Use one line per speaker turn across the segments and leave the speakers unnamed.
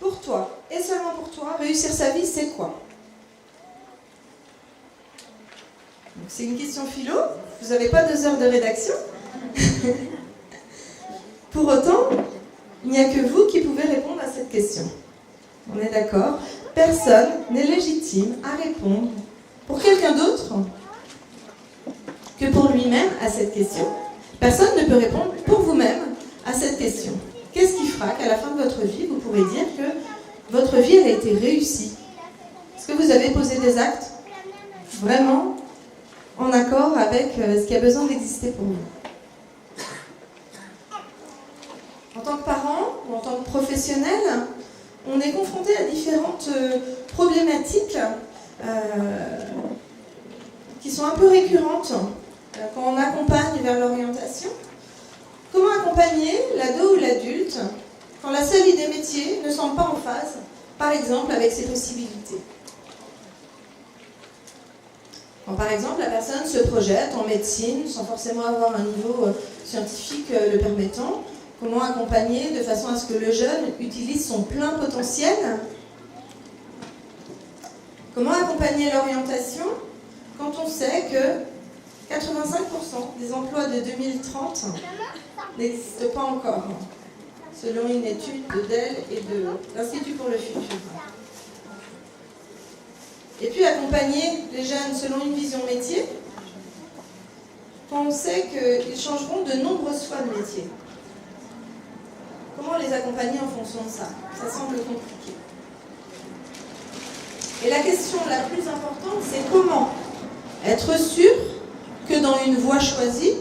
Pour toi, et seulement pour toi, réussir sa vie, c'est quoi? C'est une question philo, vous n'avez pas 2 heures de rédaction. Pour autant, il n'y a que vous qui pouvez répondre à cette question. On est d'accord? Personne n'est légitime à répondre pour quelqu'un d'autre que pour lui-même à cette question. Personne ne peut répondre pour vous-même à cette question. Qu'est-ce qui fera qu'à la fin de votre vie, vous pourrez dire que votre vie elle a été réussie? Est-ce que vous avez posé des actes vraiment en accord avec ce qui a besoin d'exister pour vous? En tant que parent ou en tant que professionnel, on est confronté à différentes problématiques qui sont un peu récurrentes quand on accompagne vers l'orientation. Comment accompagner l'ado ou l'adulte quand la seule idée métier ne semble pas en phase, par exemple, avec ses possibilités? Quand par exemple la personne se projette en médecine sans forcément avoir un niveau scientifique le permettant, comment accompagner de façon à ce que le jeune utilise son plein potentiel? Comment accompagner l'orientation quand on sait que 85% des emplois de 2030 n'existent pas encore, selon une étude de Dell et de l'Institut pour le futur? Et puis accompagner les jeunes selon une vision métier, quand on sait qu'ils changeront de nombreuses fois de métier. Comment les accompagner en fonction de ça? Ça semble compliqué. Et la question la plus importante, c'est comment être sûr que dans une voie choisie,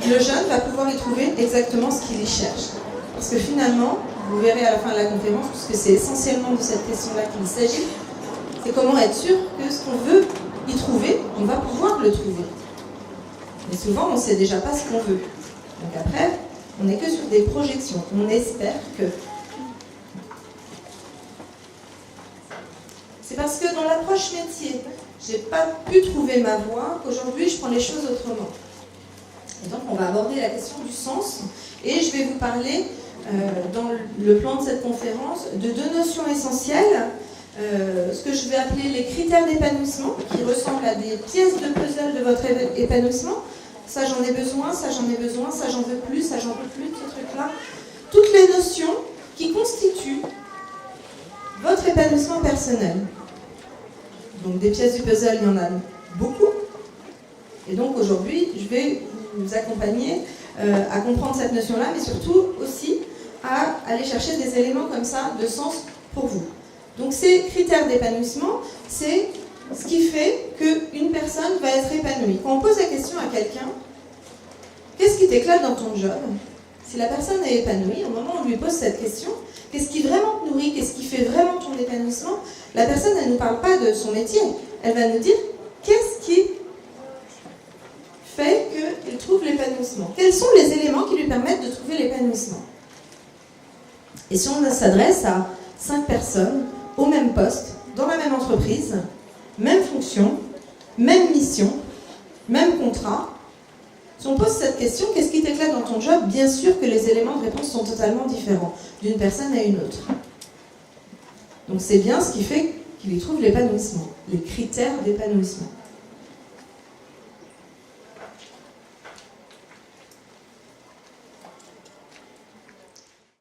le jeune va pouvoir y trouver exactement ce qu'il y cherche. Parce que finalement, vous verrez à la fin de la conférence, puisque c'est essentiellement de cette question-là qu'il s'agit, c'est comment être sûr que ce qu'on veut y trouver, on va pouvoir le trouver. Mais souvent, on ne sait déjà pas ce qu'on veut. Donc après, on n'est que sur des projections. On espère que... C'est parce que dans l'approche métier, je n'ai pas pu trouver ma voie qu'aujourd'hui, je prends les choses autrement. Et donc, on va aborder la question du sens. Et je vais vous parler, dans le plan de cette conférence, de 2 notions essentielles. Ce que je vais appeler les critères d'épanouissement, qui ressemblent à des pièces de puzzle de votre épanouissement. Ça j'en ai besoin, ça j'en ai besoin, ça j'en veux plus, ça j'en veux plus, ce truc-là. Toutes les notions qui constituent votre épanouissement personnel. Donc des pièces du puzzle, il y en a beaucoup. Et donc aujourd'hui, je vais vous accompagner à comprendre cette notion-là, mais surtout aussi à aller chercher des éléments comme ça de sens pour vous. Donc ces critères d'épanouissement, c'est ce qui fait qu'une personne va être épanouie. Quand on pose la question à quelqu'un, qu'est-ce qui t'éclate dans ton job? Si la personne est épanouie, au moment où on lui pose cette question, qu'est-ce qui vraiment te nourrit, qu'est-ce qui fait vraiment ton épanouissement? La personne, elle ne nous parle pas de son métier. Elle va nous dire, qu'est-ce qui fait qu'elle trouve l'épanouissement? Quels sont les éléments qui lui permettent de trouver l'épanouissement? Et si on s'adresse à 5 personnes, au même poste, dans la même entreprise, même fonction, même mission, même contrat. Si on pose cette question, qu'est-ce qui t'éclate dans ton job? Bien sûr que les éléments de réponse sont totalement différents d'une personne à une autre. Donc c'est bien ce qui fait qu'il y trouve l'épanouissement, les critères d'épanouissement.